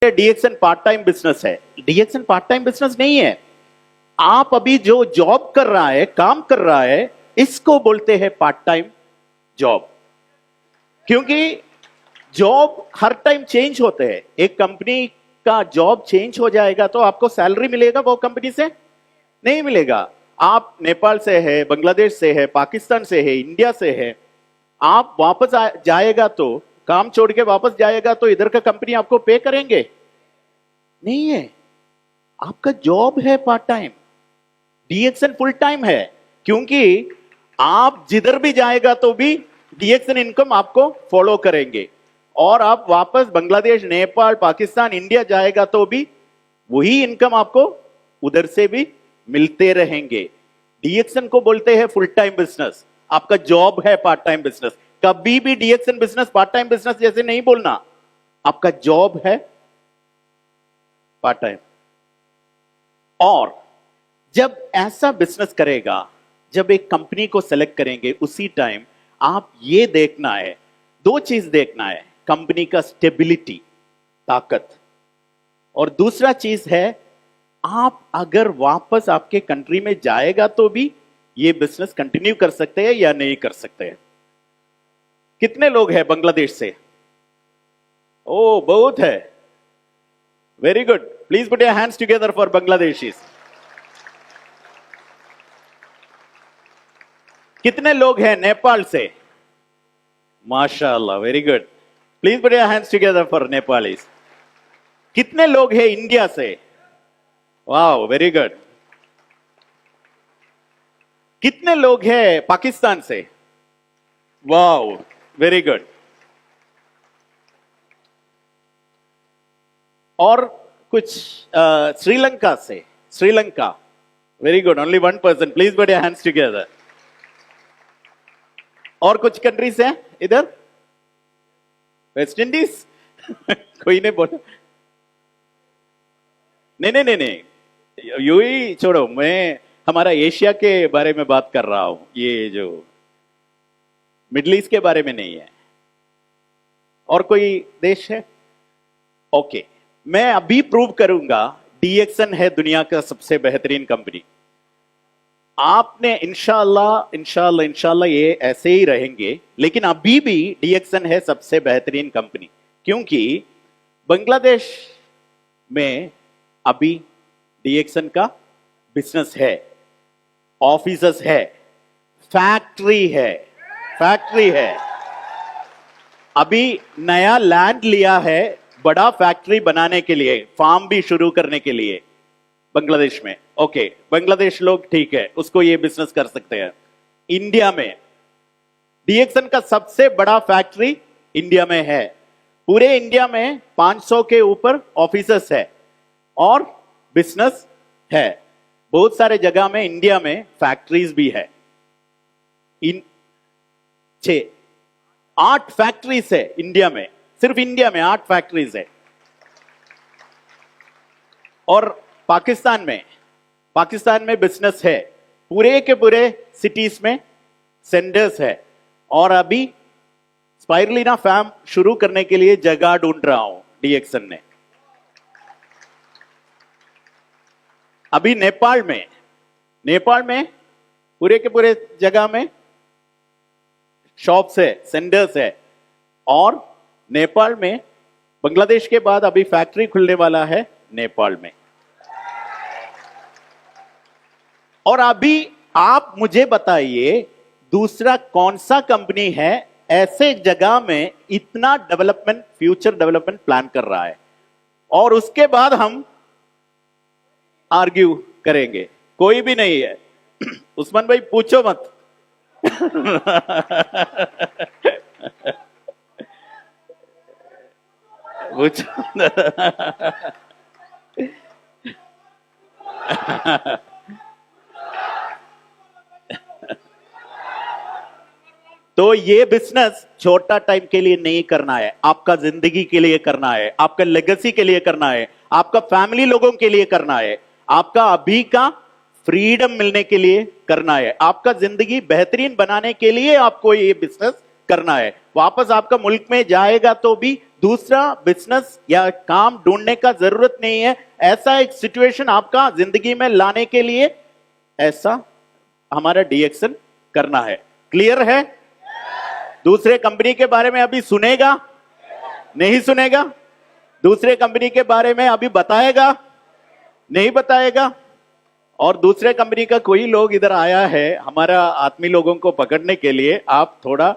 डीएक्सन part time business है। डीएक्सन part time business नहीं है। आप अभी जो जॉब कर रहा है, काम कर रहा है, इसको बोलते हैं पार्ट टाइम जॉब। क्योंकि जॉब हर टाइम चेंज होते हैं। एक कंपनी का जॉब चेंज हो जाएगा तो आपको सैलरी मिलेगा वो कंपनी से नहीं मिलेगा। आप नेपाल से है, बांग्लादेश से है, पाकिस्तान से है, इंडिया से है, आप वापस जाएगा तो काम छोड़ के वापस जाएगा तो इधर का कंपनी आपको पे करेंगे नहीं है। आपका जॉब है पार्ट टाइम, डीएक्सन फुल टाइम है। क्योंकि आप जिधर भी जाएगा तो भी डीएक्सन इनकम आपको फॉलो करेंगे, और आप वापस बांग्लादेश, नेपाल, पाकिस्तान, इंडिया जाएगा तो भी वही इनकम आपको उधर से भी मिलते रहेंगे। डीएक्सन को बोलते हैं फुल टाइम बिजनेस। आपका जॉब है पार्ट टाइम बिजनेस। कभी भी डीएक्सन बिजनेस पार्ट टाइम बिजनेस जैसे नहीं बोलना। आपका जॉब है पार्ट टाइम। और जब ऐसा बिजनेस करेगा, जब एक कंपनी को सेलेक्ट करेंगे, उसी टाइम आप ये देखना है, दो चीज देखना है, कंपनी का स्टेबिलिटी, ताकत, और दूसरा चीज है आप अगर वापस आपके कंट्री में जाएगा तो भी ये बिजनेस कंटिन्यू कर सकते हैं या नहीं कर सकते हैं। कितने लोग हैं बांग्लादेश से? ओ, बहुत है। Very good. Please put your hands together for Bangladeshis. कितने लोग हैं नेपाल से? माशाअल्लाह, very good. Please put your hands together for Nepalese. कितने लोग हैं इंडिया से? Wow, very good. कितने लोग हैं पाकिस्तान से? Wow, very good. और कुछ श्रीलंका से? Sri Lanka, very good. Only one person. Please put your hands together. और कुछ कंट्रीज हैं इधर? West Indies? कोई नहीं बोला? नहीं, यू ही छोड़ो। मैं हमारा एशिया के बारे में बात कर रहा हूं, ये जो मिडिल ईस्ट के बारे में नहीं है। और कोई देश है? ओके, मैं अभी प्रूव करूंगा डीएक्सन है दुनिया का सबसे बेहतरीन कंपनी। आपने इंशाल्लाह ये ऐसे ही रहेंगे, लेकिन अभी भी डीएक्सन है सबसे बेहतरीन कंपनी। क्योंकि बांग्लादेश में अभी डीएक्सन का बिजनेस है, ऑफिसेस है, फैक्ट्री है। अभी नया लैंड लिया है बड़ा फैक्ट्री बनाने के लिए, फार्म भी शुरू करने के लिए बांग्लादेश में। ओके, बांग्लादेश लोग ठीक है, उसको ये बिजनेस कर सकते हैं। इंडिया में डीएक्सन का सबसे बड़ा फैक्ट्री इंडिया में है। पूरे इंडिया में 500 के ऊपर ऑफिसेस है और बिजनेस है। बहुत सारे जगह में इंडिया में फैक्ट्रीज भी है। इन 8 फैक्ट्रीज है इंडिया में, सिर्फ इंडिया में 8 फैक्ट्रीज है। और पाकिस्तान में बिजनेस है, पूरे के पूरे सिटीज में सेंटर्स है। और अभी स्पाइरुलिना फार्म शुरू करने के लिए जगह ढूंढ रहा हूं डीएक्सन ने। अभी नेपाल में पूरे के पूरे जगह में शॉप्स है, सेंटर्स है। और नेपाल में बांग्लादेश के बाद अभी फैक्ट्री खुलने वाला है नेपाल में। और अभी आप मुझे बताइए दूसरा कौन सा कंपनी है ऐसे जगह में इतना डेवलपमेंट, फ्यूचर डेवलपमेंट प्लान कर रहा है। और उसके बाद हम आर्ग्यू करेंगे। कोई भी नहीं है। उस्मान भाई पूछो मत। पूछो। तो ये बिजनेस छोटा टाइम के लिए नहीं करना है, आपका जिंदगी के लिए करना है, आपका लेगेसी के लिए करना है, आपका फैमिली लोगों के लिए करना है, आपका अभी का फ्रीडम मिलने के लिए करना है, आपका जिंदगी बेहतरीन बनाने के लिए आपको ये बिजनेस करना है। वापस आपका मुल्क में जाएगा तो भी दूसरा बिजनेस या काम ढूंढने का जरूरत नहीं है। ऐसा एक सिचुएशन आपका जिंदगी में लाने के लिए ऐसा हमारा डीएक्सन करना है। क्लियर है? दूसरे कंपनी के बारे में अभी सुनेगा नहीं सुनेगा? दूसरे कंपनी के बारे में अभी बताएगा नहीं बताएगा? और दूसरे कंपनी का कोई लोग इधर आया है हमारा आदमी लोगों को पकड़ने के लिए, आप थोड़ा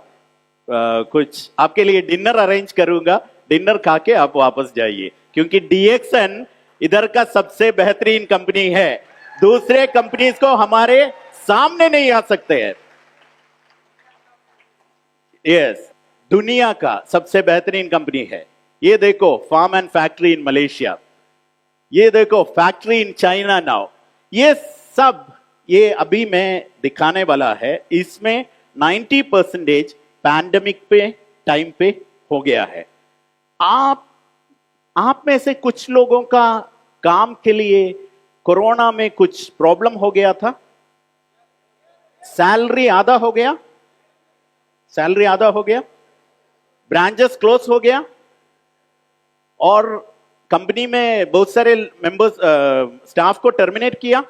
कुछ आपके लिए डिनर अरेंज करूंगा, डिनर खा के आप वापस जाइए, क्योंकि डीएक्सन इधर का सबसे बेहतरीन कंपनी है। दूसरे कंपनीज को हमारे सामने नहीं आ सकते हैं। यस, दुनिया का सबसे बेहतरीन कंपनी है। ये देखो farm and factory in Malaysia, ये देखो फैक्ट्री इन चाइना नाउ। ये सब ये अभी मैं दिखाने वाला है, इसमें 90% पैंडेमिक पे टाइम पे हो गया है। आप में से कुछ लोगों का काम के लिए कोरोना में कुछ प्रॉब्लम हो गया था, सैलरी आधा हो गया, सैलरी आधा हो गया, ब्रांचेस क्लोज हो गया, और कंपनी में बहुत सारे मेंबर्स स्टाफ को टर्मिनेट किया।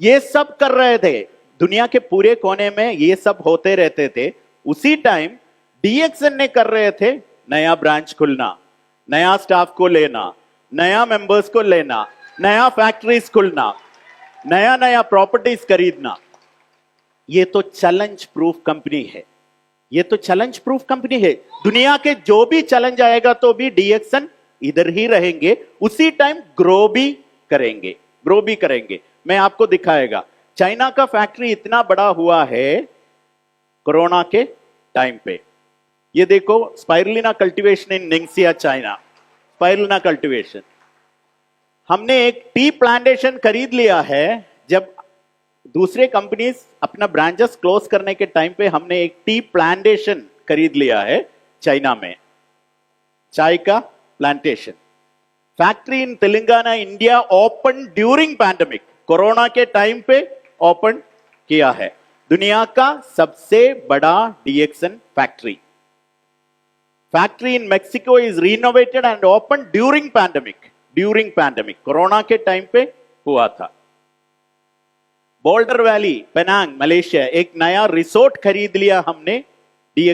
ये सब कर रहे थे, दुनिया के पूरे कोने में ये सब होते रहते थे। उसी टाइम डीएक्सन ने कर रहे थे नया ब्रांच खुलना, नया स्टाफ को लेना, नया मेंबर्स को लेना, नया फैक्ट्रीज खुलना, नया नया प्रॉपर्टीज खरीदना। ये तो चैलेंज प्रूफ कंपनी है, ये तो चैलेंज प्रूफ कंपनी है। दुनिया के जो भी चैलेंज आएगा तो भी डीएक्सन इधर ही रहेंगे, उसी टाइम ग्रो भी करेंगे, ग्रो भी करेंगे। मैं आपको दिखाएगा, चाइना का फैक्ट्री इतना बड़ा हुआ है कोरोना के टाइम पे। ये देखो spirulina cultivation in Ningxia China, spirulina cultivation. हमने एक टी प्लांटेशन खरीद लिया है। जब दूसरे कंपनीज अपना ब्रांचेस क्लोज करने के टाइम पे हमने एक टी प्लांटेशन खरीद लिया है चाइना में, चाय का plantation. Factory in Telangana India open during pandemic, corona के टाइम पे ओपन किया है। दुनिया का सबसे बड़ा डीएक्सन factory. Factory in Mexico is renovated and open during pandemic, during pandemic, corona के टाइम पे हुआ था। बोल्डर वैली पेनांग मलेशिया, एक नया रिसोर्ट खरीद लिया हमने